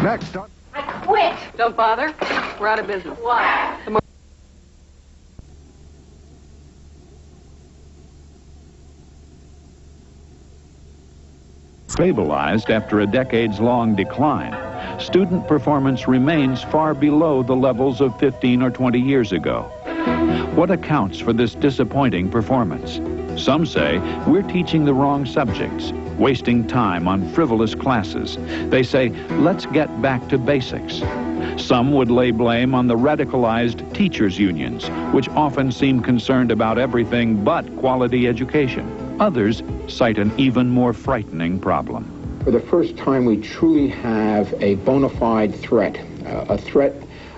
Next on... I quit. Don't bother. We're out of business. Why? Stabilized after a decades-long decline, student performance remains far below the levels of 15 or 20 years ago. What accounts for this disappointing performance? Some say we're teaching the wrong subjects, wasting time on frivolous classes. They say, let's get back to basics. Some would lay blame on the radicalized teachers' unions, which often seem concerned about everything but quality education. Others cite an even more frightening problem. For the first time, we truly have a bona fide threat, a threat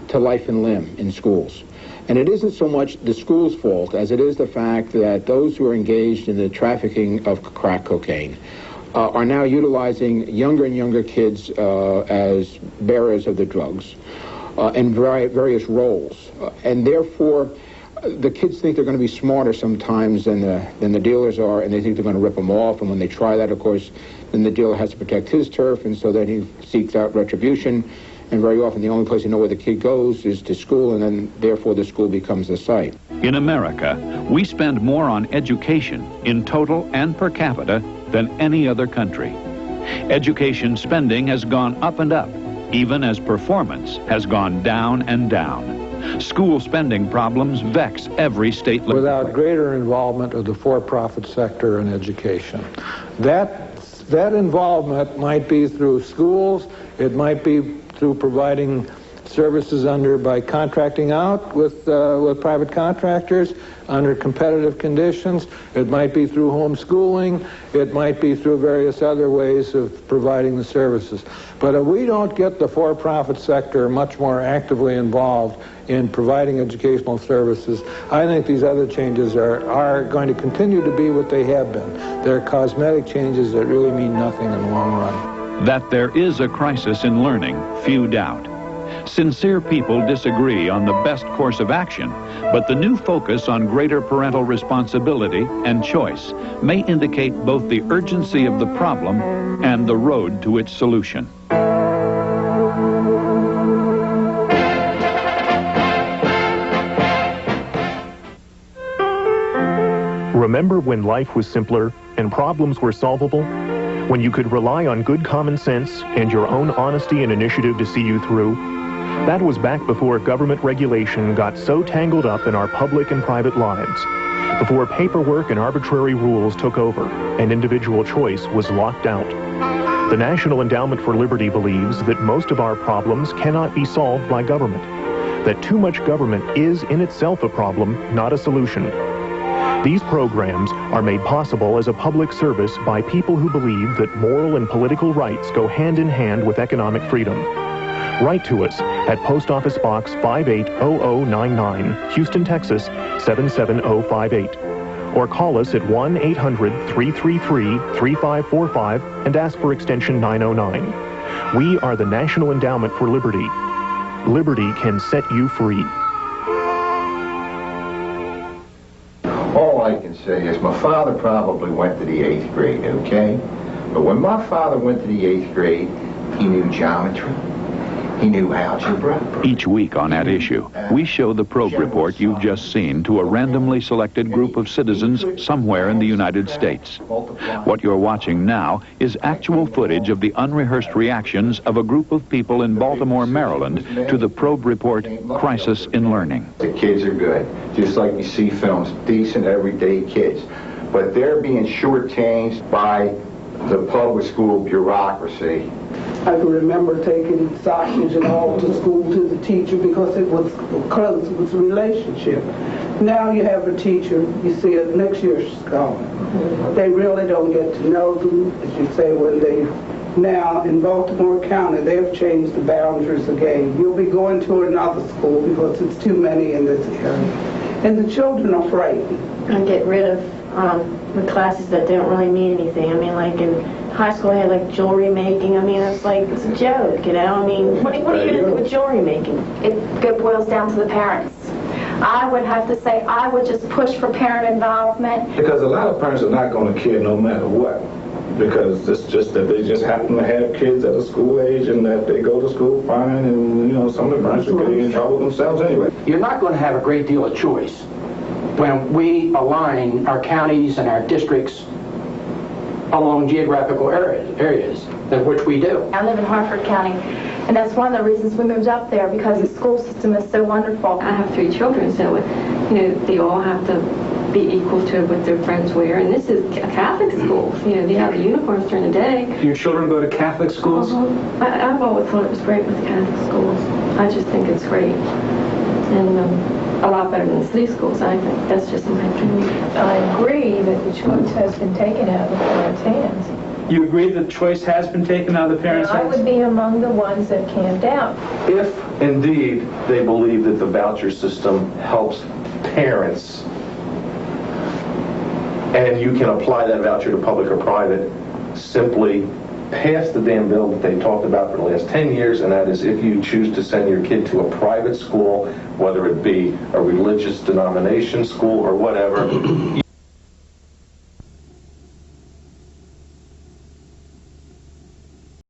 to life and limb in schools. And it isn't so much the school's fault as it is the fact that those who are engaged in the trafficking of crack cocaine are now utilizing younger and younger kids as bearers of the drugs in various roles. And therefore, the kids think they're going to be smarter sometimes than the dealers are, and they think they're going to rip them off. And when they try that, of course, then the dealer has to protect his turf, and so then he seeks out retribution. And very often the only place you know where the kid goes is to school, and then therefore the school becomes the site. In America, we spend more on education in total and per capita than any other country. Education spending has gone up and up, even as performance has gone down and down. School spending problems vex every state level. Without greater involvement of the for-profit sector in education. That involvement might be through schools, it might be through providing services by contracting out with private contractors under competitive conditions. It might be through homeschooling. It might be through various other ways of providing the services. But if we don't get the for-profit sector much more actively involved in providing educational services, I think these other changes are going to continue to be what they have been. They're cosmetic changes that really mean nothing in the long run. That there is a crisis in learning, few doubt. Sincere people disagree on the best course of action, but the new focus on greater parental responsibility and choice may indicate both the urgency of the problem and the road to its solution. Remember when life was simpler and problems were solvable? When you could rely on good common sense and your own honesty and initiative to see you through? That was back before government regulation got so tangled up in our public and private lives. Before paperwork and arbitrary rules took over and individual choice was locked out. The National Endowment for Liberty believes that most of our problems cannot be solved by government. That too much government is in itself a problem, not a solution. These programs are made possible as a public service by people who believe that moral and political rights go hand in hand with economic freedom. Write to us at Post Office Box 580099, Houston, Texas 77058. Or call us at 1-800-333-3545 and ask for extension 909. We are the National Endowment for Liberty. Liberty can set you free. All I can say is my father probably went to the 8th grade, okay? But when my father went to the 8th grade, he knew geometry. He knew algebra. Each week on At Issue, we show the probe report you've just seen to a randomly selected group of citizens somewhere in the United States. What you're watching now is actual footage of the unrehearsed reactions of a group of people in Baltimore, Maryland, to the probe report, Crisis in Learning. The kids are good, just like you see films, decent everyday kids. But they're being shortchanged by the public school bureaucracy. I can remember taking sausage and all to school to the teacher because it was close, it was a relationship. Now you have a teacher, you see it next year's scholar. They really don't get to know them, as you say, when they... Now, in Baltimore County, they've changed the boundaries again. You'll be going to another school because it's too many in this area. And the children are frightened. And get rid of the classes that don't really mean anything. I mean, like in high school, they had like jewelry making. I mean, it's like, it's a joke, you know? I mean, what are you going to do with jewelry making? It boils down to the parents. I would have to say I would just push for parent involvement. Because a lot of parents are not going to care no matter what. because it's just that they just happen to have kids at a school age and that they go to school fine, and some of the parents are getting in trouble themselves anyway. You're not going to have a great deal of choice when we align our counties and our districts along geographical areas in which we do. I live in Harford County, and that's one of the reasons we moved up there, because the school system is so wonderful. I have 3 children, so, they all have to be equal to what their friends wear, and this is a Catholic school. They have the uniforms during the day. Your children go to Catholic schools? I've always thought it was great with the Catholic schools. I just think it's great. And a lot better than the city schools, I think. That's just my opinion. I agree that the choice has been taken out of the parents' hands. You agree that choice has been taken out of the parents' I hands? would be among the ones that camped out. If indeed they believe that the voucher system helps parents, and you can apply that voucher to public or private, simply pass the damn bill that they talked about for the last 10 years, and that is if you choose to send your kid to a private school, whether it be a religious denomination school or whatever,